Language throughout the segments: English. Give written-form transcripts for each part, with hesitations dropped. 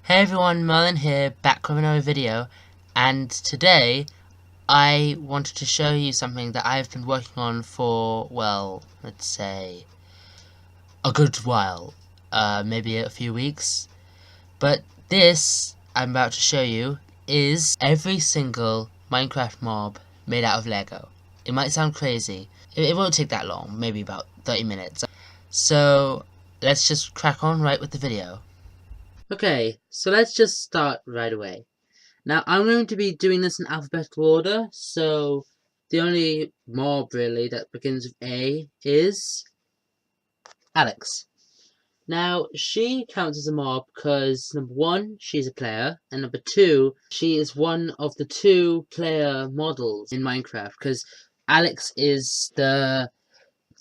Hey everyone, Merlin here, back with another video, and today I wanted to show you something that I've been working on for, well, let's say, a good while, maybe a few weeks, but this I'm about to show you is every single Minecraft mob made out of Lego. It might sound crazy, it won't take that long, maybe about 30 minutes, so let's just crack on right with the video. Okay, so let's just start right away. Now, I'm going to be doing this in alphabetical order, so the only mob, really, that begins with A is Alex. Now, she counts as a mob because, number one, she's a player, and number two, she is one of the two player models in Minecraft, because Alex is the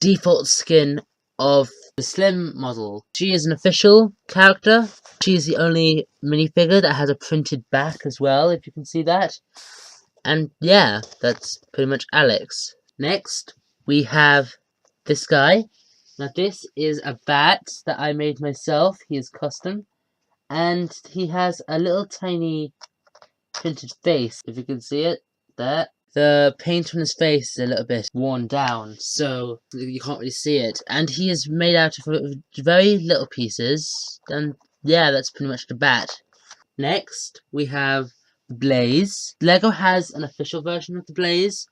default skin of the Slim model. She is an official character. She is the only minifigure that has a printed back as well, if you can see that. And yeah, that's pretty much Alex. Next, we have this guy. Now this is a bat that I made myself. He is custom. And he has a little tiny printed face, if you can see it. There. The paint on his face is a little bit worn down, so you can't really see it. And he is made out of very little pieces. And yeah, that's pretty much the bat. Next, we have Blaze. Lego has an official version of the Blaze,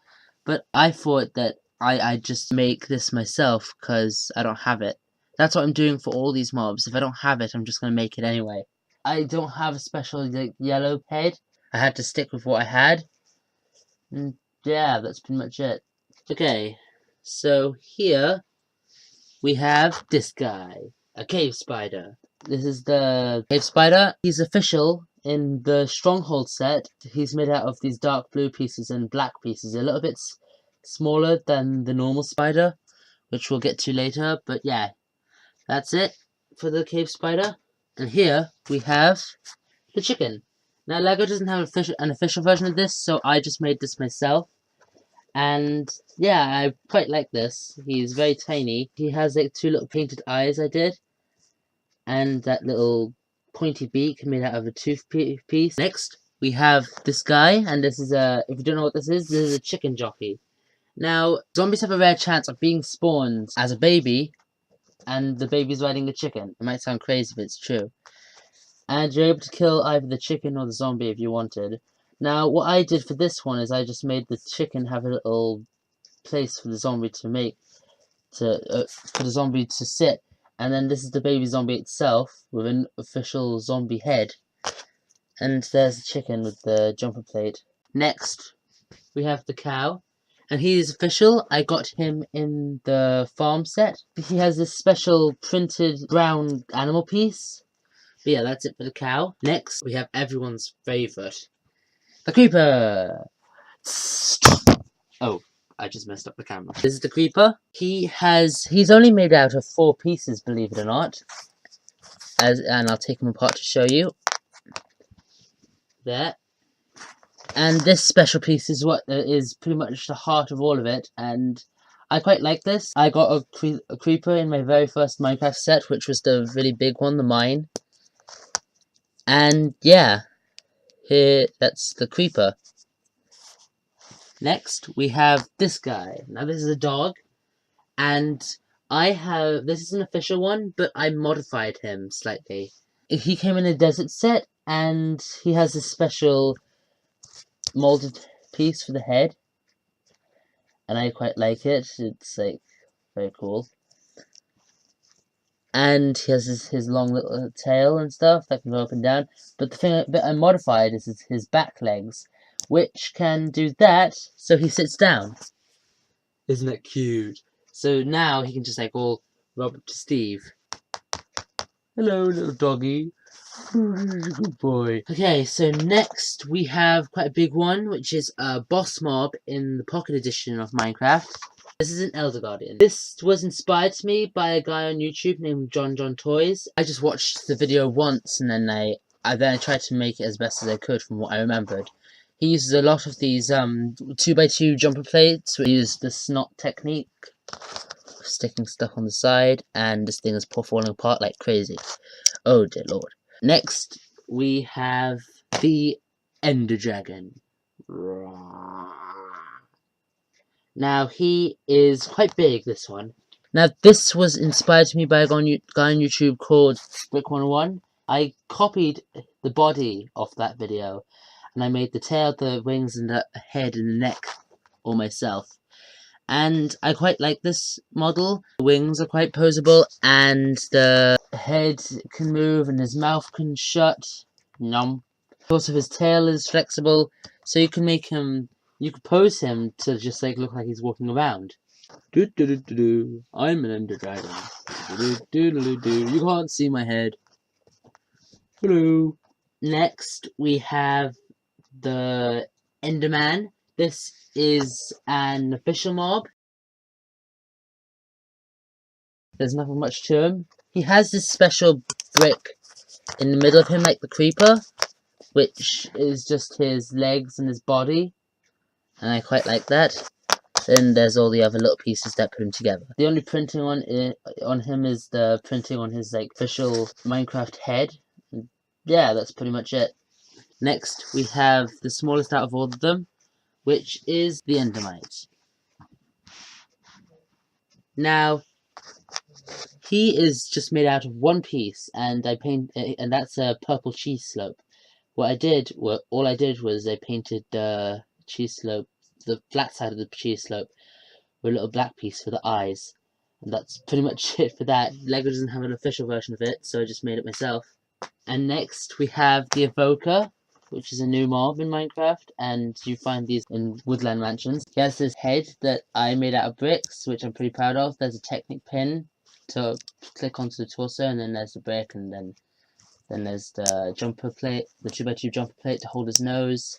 but I thought that I'd just make this myself because I don't have it. That's what I'm doing for all these mobs. If I don't have it, I'm just going to make it anyway. I don't have a special yellow head. I had to stick with what I had. And yeah, that's pretty much it. Okay, so here we have this guy, a cave spider. This is the cave spider. He's official in the Stronghold set. He's made out of these dark blue pieces and black pieces, a little bit smaller than the normal spider, which we'll get to later. But yeah, that's it for the cave spider. And here we have the chicken. Now, Lego doesn't have an official version of this, so I just made this myself. And yeah, I quite like this. He's very tiny. He has like two little painted eyes I did. And that little pointy beak made out of a toothpiece. Next, we have this guy, and this is if you don't know what this is a chicken jockey. Now, zombies have a rare chance of being spawned as a baby, and the baby's riding a chicken. It might sound crazy, but it's true. And you're able to kill either the chicken or the zombie if you wanted. Now, what I did for this one is I just made the chicken have a little place for the zombie to for the zombie to sit. And then this is the baby zombie itself with an official zombie head. And there's the chicken with the jumper plate. Next, we have the cow. And he is official. I got him in the farm set. He has this special printed brown animal piece. But yeah, that's it for the cow. Next, we have everyone's favourite, the creeper. Oh, I just messed up the camera. This is the creeper. He's only made out of 4 pieces, believe it or not. And I'll take him apart to show you. There. And this special piece is what is pretty much the heart of all of it. And I quite like this. I got a creeper in my very first Minecraft set, which was the really big one, the mine. And yeah, here, that's the creeper. Next, we have this guy. Now, this is a dog, and this is an official one, but I modified him slightly. He came in a desert set, and he has a special molded piece for the head, and I quite like it. It's, like, very cool. And he has his long little tail and stuff that can go up and down. But the thing that I modified is his back legs, which can do that, so he sits down. Isn't that cute? So now he can just like all rub up to Steve. Hello, little doggy. Good boy. Okay, so next we have quite a big one, which is a boss mob in the Pocket Edition of Minecraft. This is an Elder Guardian. This was inspired to me by a guy on YouTube named John Toys. I just watched the video once and then I tried to make it as best as I could from what I remembered. He uses a lot of these 2x2 jumper plates. We use the snot technique, sticking stuff on the side, and this thing is falling apart like crazy. Oh dear lord. Next, we have the Ender Dragon. Now, he is quite big, this one. Now, this was inspired to me by a guy on YouTube called Brick101. I copied the body of that video, and I made the tail, the wings, and the head and the neck all myself. And I quite like this model. The wings are quite poseable, and the head can move, and his mouth can shut. Nom. Also, his tail is flexible, so you can make him. You could pose him to just like look like he's walking around. Do do do do do. I'm an Ender Dragon. Do do do do do. You can't see my head. Hello. Next, we have the Enderman. This is an official mob. There's nothing much to him. He has this special brick in the middle of him, like the creeper, which is just his legs and his body, and I quite like that. Then there's all the other little pieces that put him together. The only printing on him is the printing on his like official Minecraft head. Yeah, that's pretty much it. Next, we have the smallest out of all of them, which is the Endermite. Now, he is just made out of one piece, and and that's a purple cheese slope. All I did was I painted the cheese slope, the flat side of the cheese slope, with a little black piece for the eyes, and that's pretty much it for that. Lego doesn't have an official version of it, so I just made it myself. And next we have the Evoker, which is a new mob in Minecraft, and you find these in woodland mansions. He has this head that I made out of bricks, which I'm pretty proud of. There's a Technic pin to click onto the torso, and then there's the brick, and then there's the jumper plate, the 2x2 jumper plate to hold his nose.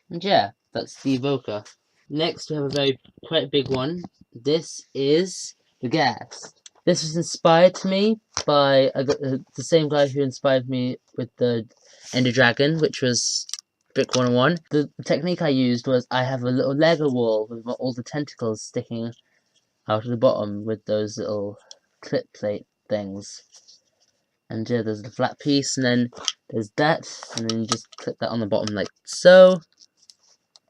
And yeah, that's the Evoker. Next, we have a quite big one. This is the Gas. This was inspired to me by the same guy who inspired me with the Ender Dragon, which was Brick101. The technique I used was I have a little Lego wall with all the tentacles sticking out of the bottom with those little clip plate things. And yeah, there's the flat piece, and then there's that, and then you just clip that on the bottom like so.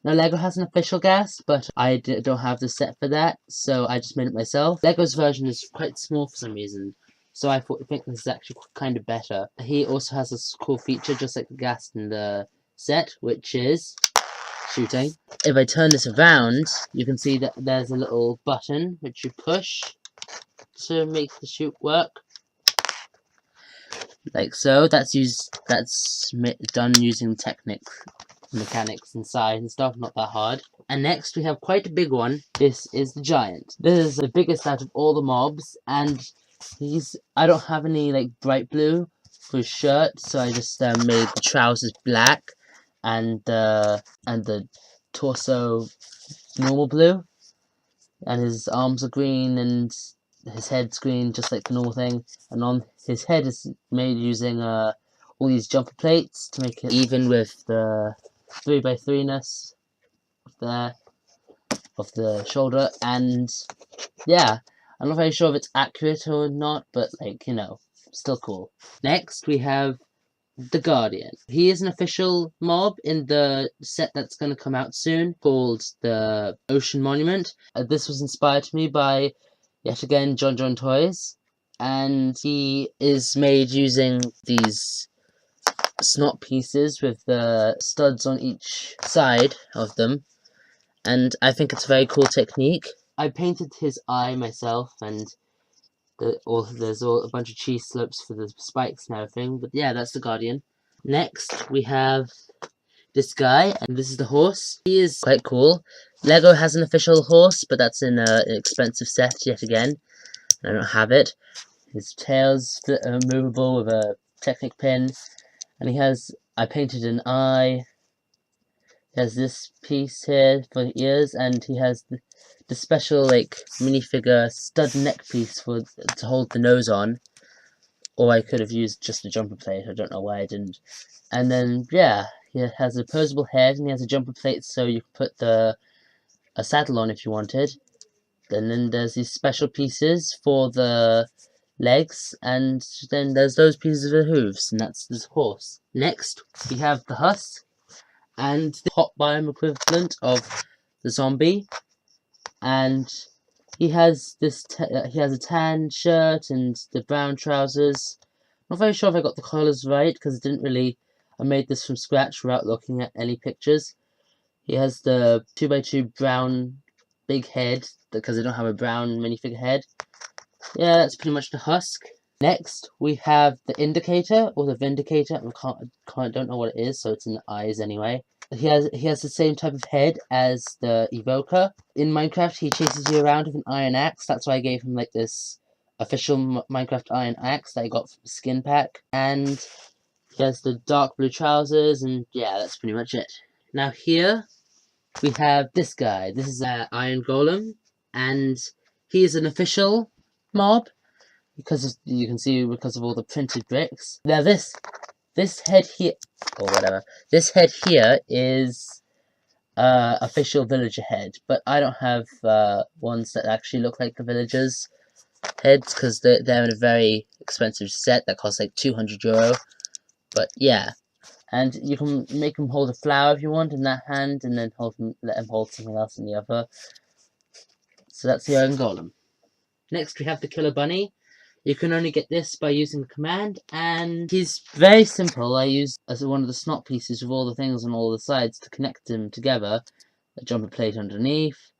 Now, Lego has an official Gas, but I don't have the set for that, so I just made it myself. Lego's version is quite small for some reason, so I think this is actually kind of better. He also has this cool feature, just like the Gas in the set, which is shooting. If I turn this around, you can see that there's a little button which you push to make the shoot work. Like so. That's done using Technic mechanics inside and stuff, not that hard. And next we have quite a big one. This is the Giant. This is the biggest out of all the mobs, and I don't have any like bright blue for his shirt, so I just made the trousers black and the torso normal blue, and his arms are green and his head's green, just like the normal thing, and on his head is made using all these jumper plates to make it even with the 3x3ness of the shoulder. And yeah, I'm not very sure if it's accurate or not, but like, you know, still cool. Next we have the Guardian. He is an official mob in the set that's going to come out soon, called the Ocean Monument. This was inspired to me by, yet again, John Toys, and he is made using these snot pieces with the studs on each side of them, and I think it's a very cool technique. I painted his eye myself, and there's a bunch of cheese slopes for the spikes and everything, but yeah, that's the Guardian. Next, we have this guy, and this is the horse. He is quite cool. Lego has an official horse, but that's in an expensive set yet again. I don't have it. His tail's movable with a Technic pin, and I painted an eye. He has this piece here for the ears, and he has the special like minifigure stud neck piece to hold the nose on. Or I could have used just a jumper plate. I don't know why I didn't. And then yeah, he has a posable head, and he has a jumper plate, so you can put a saddle on if you wanted. And then there's these special pieces for the legs, and then there's those pieces of the hooves, and that's this horse. Next, we have the husk, and the hot biome equivalent of the zombie, and he has he has a tan shirt and the brown trousers. Not very sure if I got the colours right, because I made this from scratch without looking at any pictures. He has the 2x2 brown big head, because I don't have a brown minifig head. Yeah, that's pretty much the husk. Next, we have the indicator, or the vindicator. Don't know what it is, so it's in the eyes anyway. He has the same type of head as the evoker. In Minecraft, he chases you around with an iron axe. That's why I gave him like this official Minecraft iron axe that I got from the skin pack. And he has the dark blue trousers, and yeah, that's pretty much it. Now here we have this guy. This is Iron Golem, and he is an official mob you can see because of all the printed bricks. Now this head here, or whatever, this head here is official villager head, but I don't have ones that actually look like the villagers' heads, because they're in a very expensive set that costs like €200. But yeah, and you can make him hold a flower if you want in that hand, and then let him hold something else in the other. So that's the Iron Golem. Next we have the Killer Bunny. You can only get this by using a command, and he's very simple. I use as one of the snot pieces with all the things on all the sides to connect them together. A jumper plate underneath.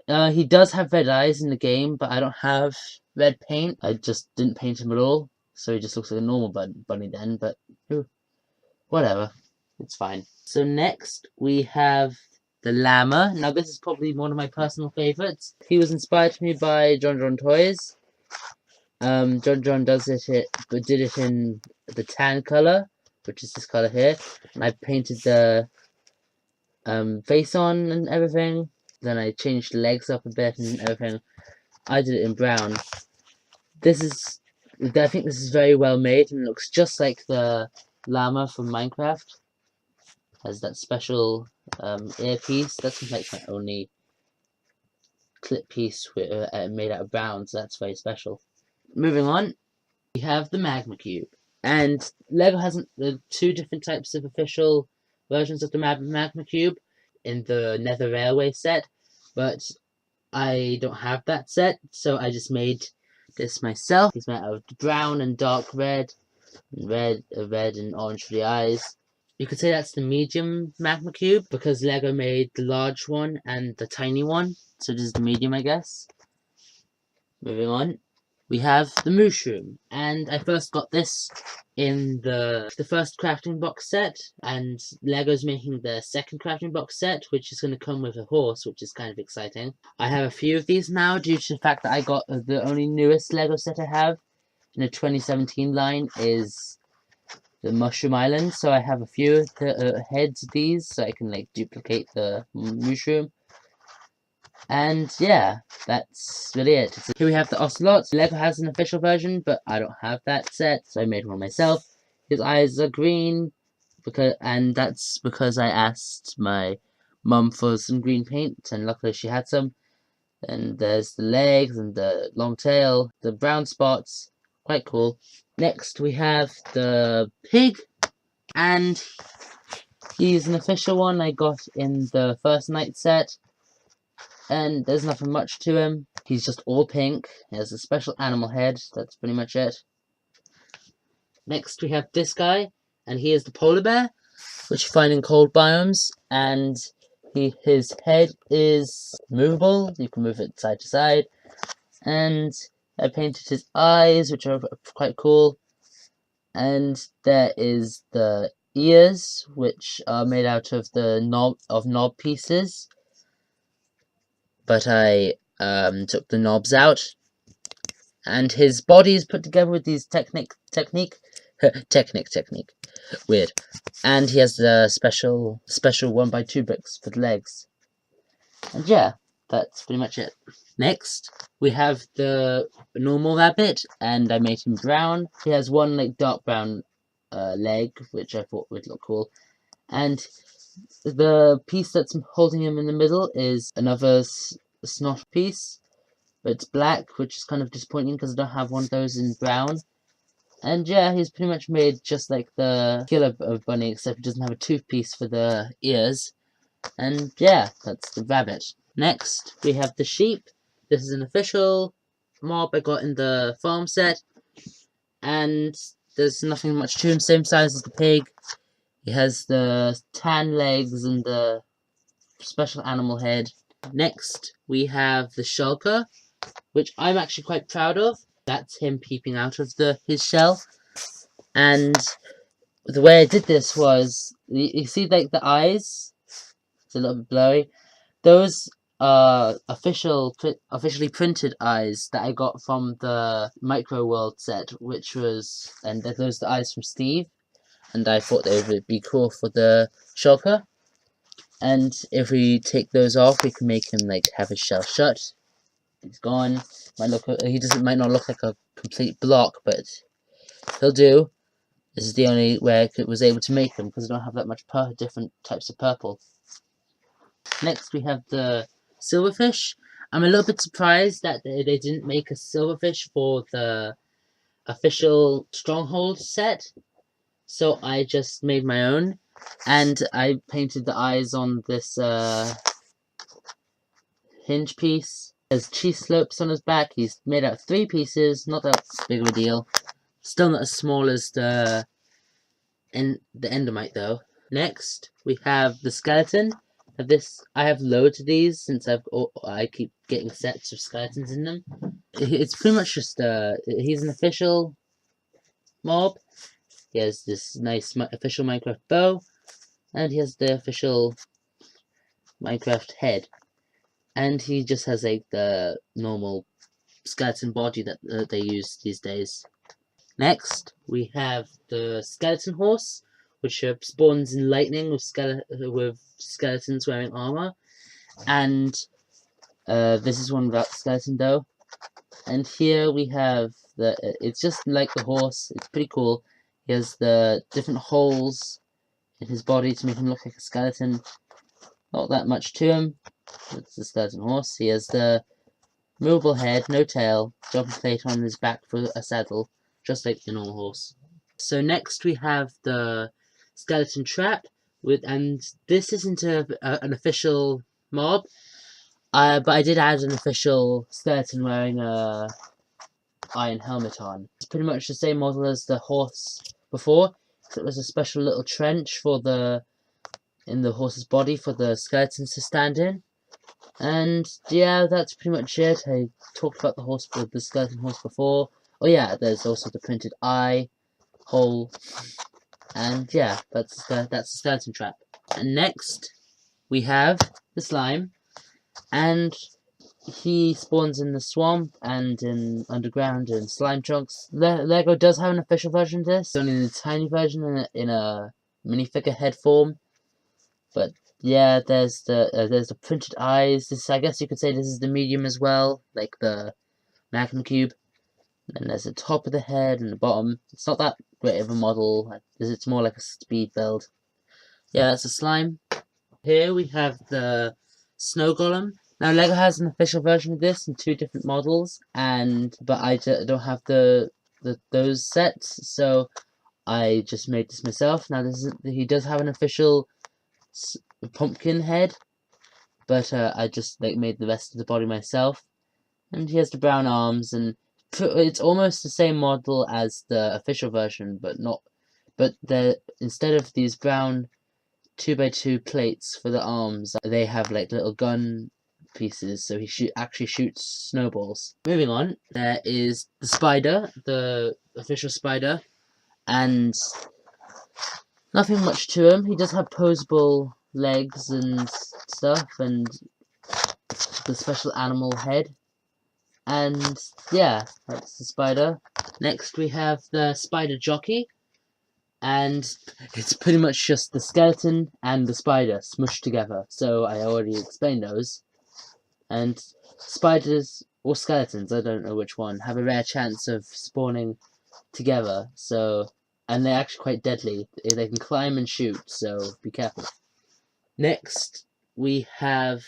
He does have red eyes in the game, but I don't have red paint. I just didn't paint him at all, so he just looks like a normal bunny then, but whatever. It's fine. So next, we have the llama. Now this is probably one of my personal favourites. He was inspired to me by John Toys. John did it in the tan color, which is this color here, and I painted the face on and everything. Then I changed the legs up a bit and everything. I did it in brown. I think this is very well made, and it looks just like the llama from Minecraft. Has that special earpiece. That's like my only clip piece made out of brown, so that's very special. Moving on, we have the Magma Cube. And LEGO has two different types of official versions of the Magma Cube in the Nether Railway set, but I don't have that set, so I just made this myself. It's made out of brown and dark red, and red and orange for the eyes. You could say that's the medium Magma Cube, because LEGO made the large one and the tiny one, so this is the medium, I guess. Moving on, we have the mushroom, and I first got this in the first crafting box set, and LEGO's making the second crafting box set, which is going to come with a horse, which is kind of exciting. I have a few of these now due to the fact that I got the only newest LEGO set I have in the 2017 line is the Mushroom Island, so I have a few of the heads of these, so I can like duplicate the mushroom. And yeah, that's really it. Here we have the Ocelot. LEGO has an official version, but I don't have that set, so I made one myself. His eyes are green, and that's because I asked my mum for some green paint, and luckily she had some. And there's the legs and the long tail, the brown spots, quite cool. Next we have the pig, and he's an official one I got in the first night set. And there's nothing much to him. He's just all pink. He has a special animal head. That's pretty much it. Next we have this guy, and he is the polar bear, which you find in cold biomes, and his head is movable. You can move it side to side. And I painted his eyes, which are quite cool. And there is the ears, which are made out of the knob pieces. But I took the knobs out, and his body is put together with these technique, weird, and he has the special 1x2 bricks for the legs, and yeah, that's pretty much it. Next, we have the normal rabbit, and I made him brown. He has one like dark brown leg, which I thought would look cool, and the piece that's holding him in the middle is another snot piece, but it's black, which is kind of disappointing because I don't have one of those in brown. And yeah, he's pretty much made just like the killer bunny, except he doesn't have a toothpiece for the ears. And yeah, that's the rabbit. Next, we have the sheep. This is an official mob I got in the farm set. And there's nothing much to him, same size as the pig. He has the tan legs and the special animal head. Next, we have the shulker, which I'm actually quite proud of. That's him peeping out of his shell. And the way I did this was, you see like the eyes? It's a little bit blurry. Those are officially printed eyes that I got from the Micro World set, which was, and those are the eyes from Steve. And I thought they would be cool for the shulker. And if we take those off, we can make him like have his shell shut. He's gone. Might not look like a complete block, but he'll do. This is the only way I was able to make them because I don't have that much different types of purple. Next, we have the silverfish. I'm a little bit surprised that they didn't make a silverfish for the official Stronghold set. So I just made my own, and I painted the eyes on this hinge piece. There's cheese slopes on his back. He's made out of 3 pieces, not that big of a deal. Still not as small as the Endermite though. Next, we have the skeleton. I have loads of these since I keep getting sets of skeletons in them. It's pretty much just he's an official mob. He has this nice official Minecraft bow, and he has the official Minecraft head. And he just has like the normal skeleton body that they use these days. Next, we have the skeleton horse, which spawns in lightning with skeletons wearing armor. And this is one without the skeleton though. And here we have it's just like the horse. It's pretty cool. He has the different holes in his body to make him look like a skeleton. Not that much to him. It's the skeleton horse. He has the movable head, no tail, jumping plate on his back for a saddle, just like the normal horse. So next we have the skeleton trap, and this isn't an official mob, but I did add an official skeleton wearing a iron helmet on. It's pretty much the same model as the horse before, except there's a special little trench in the horse's body for the skeletons to stand in. And yeah, that's pretty much it. I talked about the skeleton horse before. Oh yeah, there's also the printed eye hole. And yeah, that's the skeleton trap. And next we have the slime, and he spawns in the swamp and in underground in slime chunks. Lego does have an official version of this, only in a tiny version in a minifigure head form. But yeah, there's the printed eyes. I guess you could say this is the medium as well, like the magma cube. And there's the top of the head and the bottom. It's not that great of a model. It's more like a speed build. Yeah, that's a slime. Here we have the snow golem. Now Lego has an official version of this in 2 different models, but I don't have those sets, so I just made this myself. Now he does have an official pumpkin head, but I just made the rest of the body myself. And he has the brown arms, and it's almost the same model as the official version, but instead of these brown 2x2 plates for the arms, they have like little gun pieces, so he actually shoots snowballs. Moving on, there is the spider, the official spider, and nothing much to him. He does have posable legs and stuff, and the special animal head. And yeah, that's the spider. Next we have the spider jockey, and it's pretty much just the skeleton and the spider smushed together. So I already explained those. And spiders or skeletons, I don't know which one, have a rare chance of spawning together. And they're actually quite deadly. They can climb and shoot, so be careful. Next, we have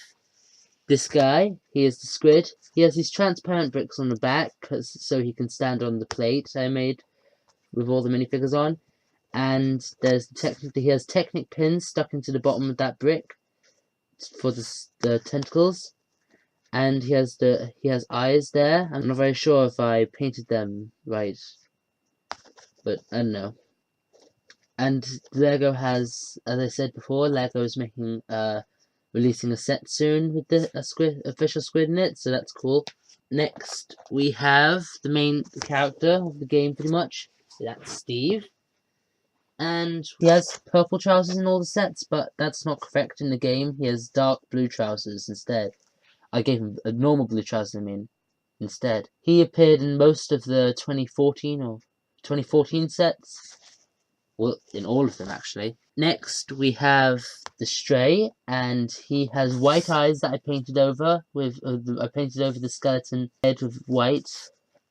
this guy, he is the squid. He has these transparent bricks on the back, so he can stand on the plate I made with all the minifigures on. And he has Technic pins stuck into the bottom of that brick for the tentacles. And he has eyes there. I'm not very sure if I painted them right, but I don't know. And Lego has, as I said before, Lego is releasing a set soon with the official squid in it, so that's cool. Next, we have the main character of the game, pretty much. That's Steve. And he has purple trousers in all the sets, but that's not correct in the game. He has dark blue trousers instead. I gave him a normal blue trousers, instead. He appeared in most of the 2014 sets. Well, in all of them, actually. Next, we have the Stray, and he has white eyes that I painted over I painted over the skeleton head with white,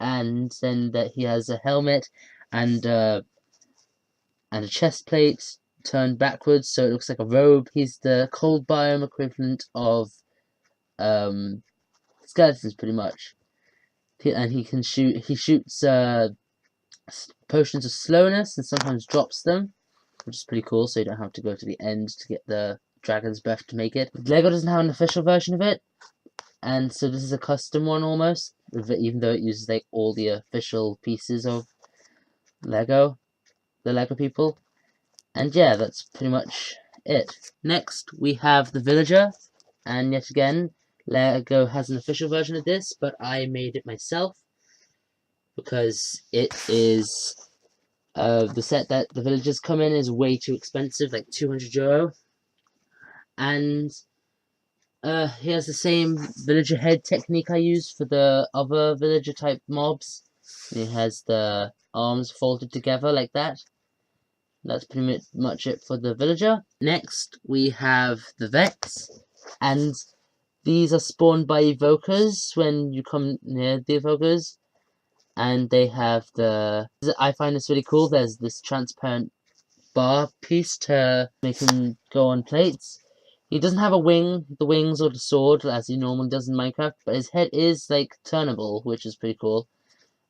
and then that he has a helmet and a chest plate turned backwards, so it looks like a robe. He's the cold biome equivalent of skeletons, pretty much. And he shoots potions of slowness and sometimes drops them, which is pretty cool, so you don't have to go to the end to get the dragon's breath to make it. Lego doesn't have an official version of it, and so this is a custom one almost, even though it uses like all the official pieces of the Lego people. And yeah, that's pretty much it. Next, we have the villager, and yet again, Lego has an official version of this, but I made it myself, because it is the set that the villagers come in is way too expensive, like €200, and he has the same villager head technique I used for the other villager type mobs. He has the arms folded together like that. That's pretty much it for the villager. Next, we have the vets, and these are spawned by evokers when you come near the evokers. And they have I find this really cool, there's this transparent bar piece to make him go on plates. He doesn't have the wings or the sword as he normally does in Minecraft, but his head is like turnable, which is pretty cool.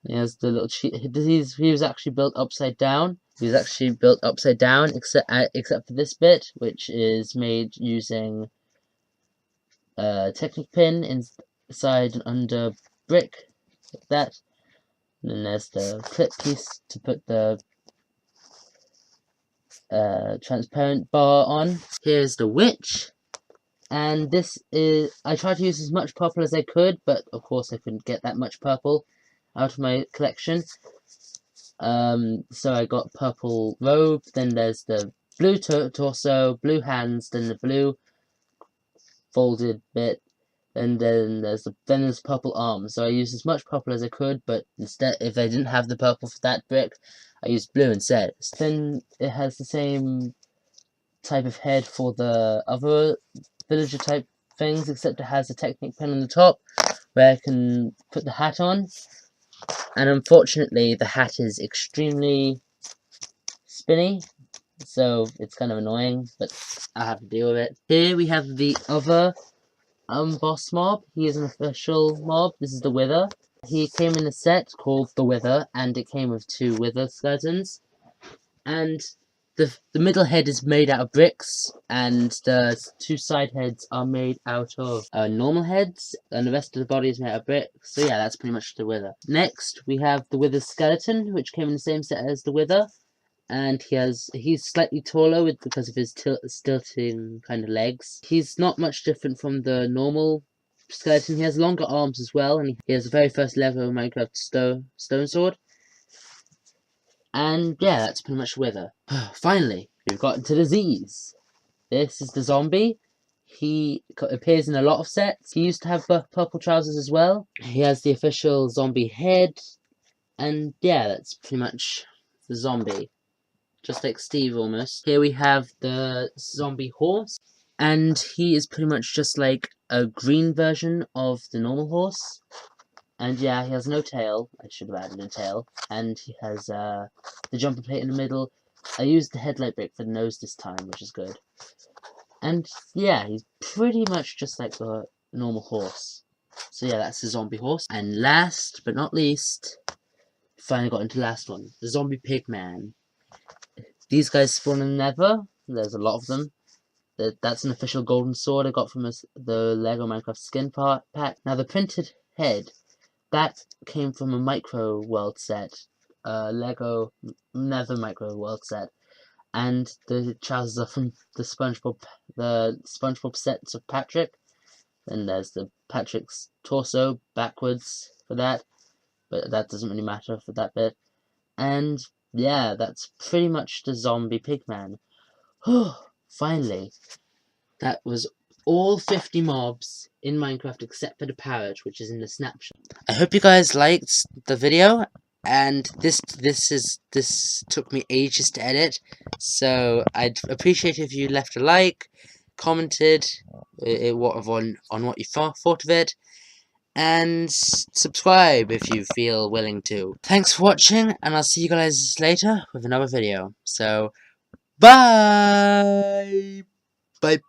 He has the little he was actually built upside down. Except for this bit, which is made using Technic pin inside and under brick, like that. And then there's the clip piece to put the transparent bar on. Here's the witch, and this is, I tried to use as much purple as I could, but of course I couldn't get that much purple out of my collection. So I got purple robe, then there's the blue torso, blue hands, then the blue folded bit, and then there's purple arms. So I used as much purple as I could, but instead, if I didn't have the purple for that brick, I used blue instead. Then it has the same type of head for the other villager type things, except it has a Technic pen on the top where I can put the hat on. And unfortunately, the hat is extremely spinny, so it's kind of annoying, but I have to deal with it. Here we have the other boss mob. He is an official mob. This is the Wither. He came in a set called the Wither, and it came with 2 Wither skeletons. And the middle head is made out of bricks, and the 2 side heads are made out of normal heads, and the rest of the body is made out of bricks. So yeah, that's pretty much the Wither. Next, we have the Wither skeleton, which came in the same set as the Wither. And he's slightly taller because of his stilting kind of legs. He's not much different from the normal skeleton. He has longer arms as well, and he has the very first Lego Minecraft stone sword. And yeah, that's pretty much Wither. Finally, we've gotten to the Z's. This is the zombie. He appears in a lot of sets. He used to have purple trousers as well. He has the official zombie head. And yeah, that's pretty much the zombie. Just like Steve almost. Here we have the zombie horse, and he is pretty much just like a green version of the normal horse. And yeah, he has no tail. I should have added a tail. And he has the jumper plate in the middle. I used the headlight brick for the nose this time, which is good. And yeah, he's pretty much just like the a normal horse. So yeah, that's the zombie horse. And last but not least, finally got into the last one, the zombie pig man. These guys spawn in the Nether. There's a lot of them. That's an official golden sword I got from the Lego Minecraft skin pack. Now the printed head, that came from a micro world set, Lego Nether micro world set, and the trousers are from the SpongeBob sets of Patrick. Then there's the Patrick's torso backwards for that, but that doesn't really matter for that bit. And yeah, that's pretty much the zombie pigman. Finally, that was all 50 mobs in Minecraft except for the parrot, which is in the snapshot. I hope you guys liked the video, and this took me ages to edit, so I'd appreciate if you left a like, commented on what you thought of it, and subscribe if you feel willing to. Thanks for watching, and I'll see you guys later with another video. So, bye! Bye!